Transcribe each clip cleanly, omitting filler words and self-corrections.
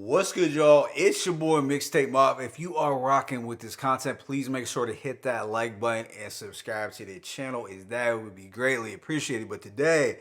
What's good, y'all? It's your boy Mixtape Mob. If you are rocking with this content, please make sure to hit that like button and subscribe to the channel. That would be greatly appreciated. But today,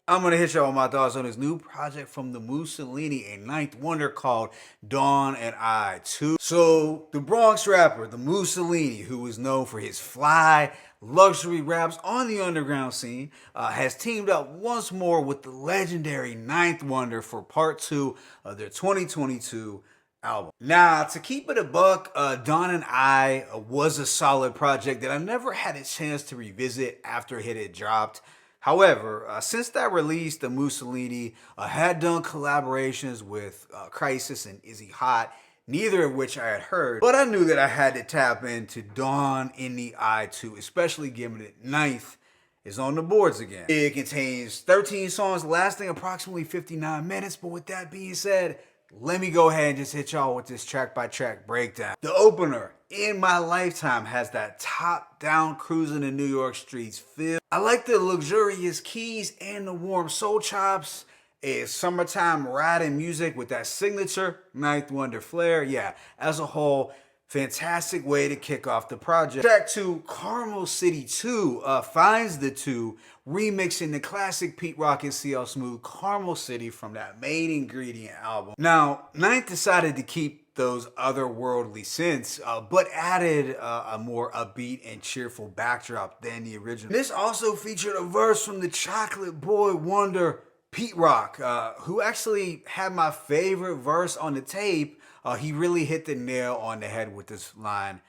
I'm gonna hit y'all with my thoughts on this new project from the Musalini, a ninth wonder called Dawn and I 2. So the Bronx rapper, the Musalini, who is known for his fly luxury raps on the underground scene, has teamed up once more with the legendary Ninth Wonder for part 2 of their 2022 album. Now, to keep it a buck, Dawn and I was a solid project that I never had a chance to revisit after it had dropped. However, since that release, the Musalini had done collaborations with Crisis and Izzy Hot, neither of which I had heard, but I knew that I had to tap into Dawn in the Eye 2, especially given that Ninth is on the boards again. It contains 13 songs lasting approximately 59 minutes, but with that being said, let me go ahead and just hit y'all with this track-by-track breakdown. The opener, In My Lifetime, has that top-down cruising in New York streets feel. I like the luxurious keys and the warm soul chops. It's summertime riding music with that signature Ninth Wonder flair. Yeah, as a whole, fantastic way to kick off the project. Track 2, Carmel City 2, finds the two, remixing the classic Pete Rock and CL Smooth Carmel City from that main ingredient album. Now, Ninth decided to keep those otherworldly synths, but added a more upbeat and cheerful backdrop than the original. This also featured a verse from the Chocolate Boy wonder Pete Rock, who actually had my favorite verse on the tape. He really hit the nail on the head with this line.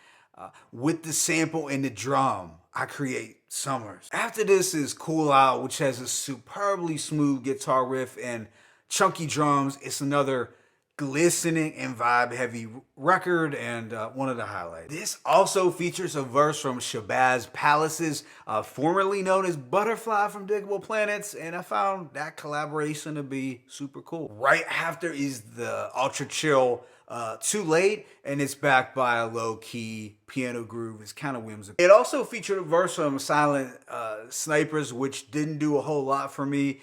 With the sample and the drum, I create summers. After this is Cool Out, which has a superbly smooth guitar riff and chunky drums. It's another glistening and vibe-heavy record and one of the highlights. This also features a verse from Shabazz Palaces, formerly known as Butterfly from Diggable Planets, and I found that collaboration to be super cool. Right after is the ultra chill Too Late, and it's backed by a low-key piano groove. It's kind of whimsical. It also featured a verse from Silent Snipers, which didn't do a whole lot for me.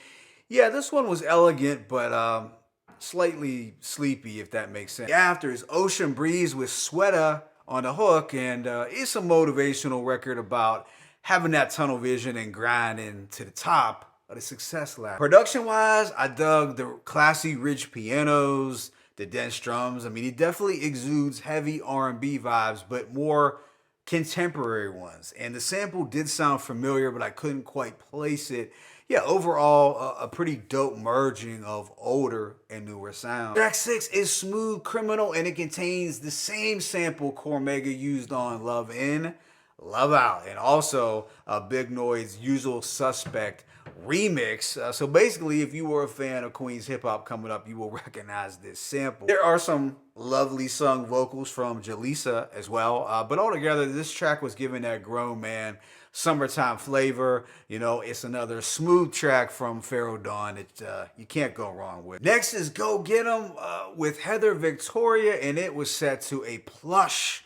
Yeah, this one was elegant, but slightly sleepy, if that makes sense. After is Ocean Breeze with Sweater on the hook, and it's a motivational record about having that tunnel vision and grinding to the top of the success ladder. Production-wise, I dug the classy rich pianos, the dense drums. I mean, it definitely exudes heavy R&B vibes, but more contemporary ones. And the sample did sound familiar, but I couldn't quite place it. Yeah, overall, a pretty dope merging of older and newer sounds. Track 6 is Smooth Criminal, and it contains the same sample Cormega used on Love In, Love Out, and also Big Noid's Usual Suspect remix. So basically, if you were a fan of Queen's hip hop coming up, you will recognize this sample. There are some lovely sung vocals from Jaleesa as well, but altogether, this track was given that grown man summertime flavor. You know, it's another smooth track from Pharaoh Dawn that you can't go wrong with. Next is Go Get 'Em with Heather Victoria, and it was set to a plush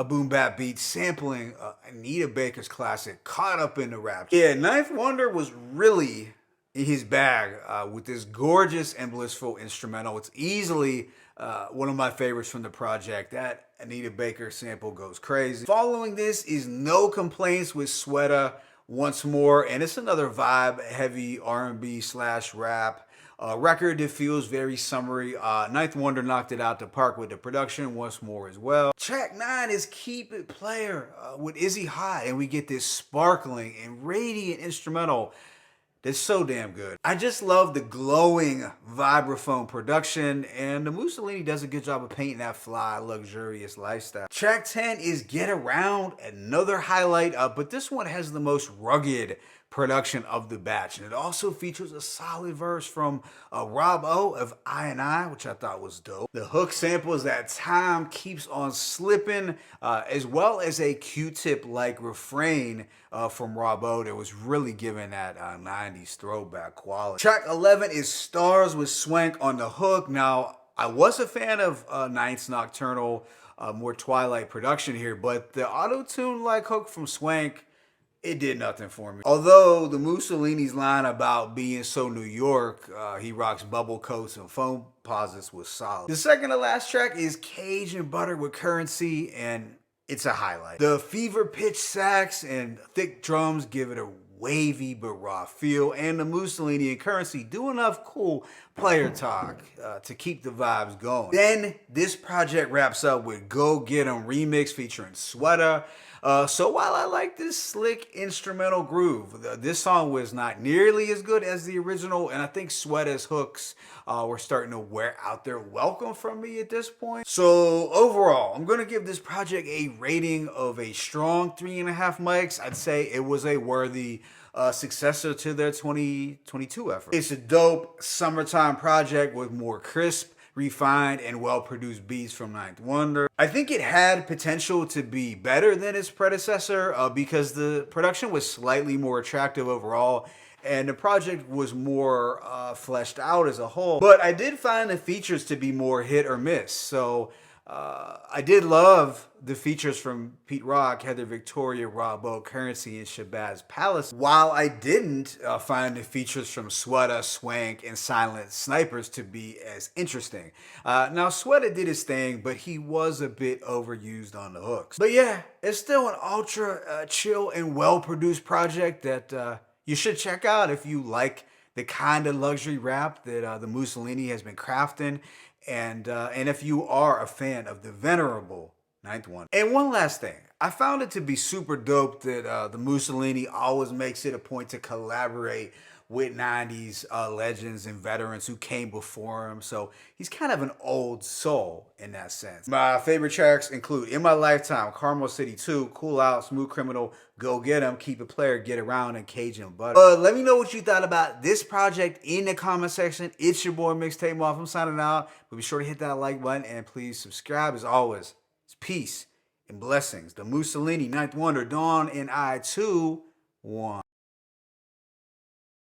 boom bap beat sampling Anita Baker's classic Caught Up in the Rap. Yeah, Ninth Wonder was really in his bag with this gorgeous and blissful instrumental. It's easily one of my favorites from the project. That Anita Baker sample goes crazy. Following this is No Complaints with Sweater once more, and it's another vibe-heavy R&B / rap record that feels very summery. Ninth Wonder knocked it out the park with the production once more as well. Track 9 is Keep It Player with Izzy Hot, and we get this sparkling and radiant instrumental that's so damn good. I just love the glowing vibraphone production, and the Musalini does a good job of painting that fly, luxurious lifestyle. Track 10 is Get Around, another highlight, but this one has the most rugged production of the batch, and it also features a solid verse from Rob O of I&I, which I thought was dope. The hook samples that Time Keeps On Slipping, as well as a Q-tip-like refrain from Rob O that was really giving that 90s throwback quality. Track 11 is Stars with Swank on the hook. Now, I was a fan of Ninth's nocturnal, more Twilight production here, but the auto-tune-like hook from Swank it did nothing for me. Although the Mussolini's line about being so New York, he rocks bubble coats and foam posits, was solid. The second to last track is Cajun Butter with Currency, and it's a highlight. The fever pitch sax and thick drums give it a wavy but raw feel, and the Musalini and Currency do enough cool player talk to keep the vibes going. Then this project wraps up with Go Get 'Em remix featuring Sweater. So while I like this slick instrumental groove, this song was not nearly as good as the original, and I think Sweater's hooks were starting to wear out their welcome from me at this point. So overall, I'm gonna give this project a rating of a strong 3.5 mics. I'd say it was a worthy successor to their 2022 effort. It's a dope summertime project with more crisp, refined, and well-produced beats from Ninth Wonder. I think it had potential to be better than its predecessor because the production was slightly more attractive overall, and the project was more fleshed out as a whole. But I did find the features to be more hit or miss. So I did love the features from Pete Rock, Heather Victoria, Robbo, Currency, and Shabazz Palaces, while I didn't find the features from Sweater, Swank, and Silent Snipers to be as interesting. Now, Sweater did his thing, but he was a bit overused on the hooks. But yeah, it's still an ultra chill and well-produced project that you should check out if you like the kind of luxury rap that the Musalini has been crafting, and if you are a fan of the venerable Ninth Wonder. And one last thing, I found it to be super dope that the Musalini always makes it a point to collaborate with 90s legends and veterans who came before him. So he's kind of an old soul in that sense. My favorite tracks include In My Lifetime, Carmel City 2, Cool Out, Smooth Criminal, Go Get 'Em, Keep It Player, Get Around, and Cajun Butter. Let me know what you thought about this project in the comment section. It's your boy Mixtape Moth. I'm signing out, but be sure to hit that like button and please subscribe. As always, it's peace and blessings. The Musalini, Ninth Wonder, Dawn, and I, 2, 1.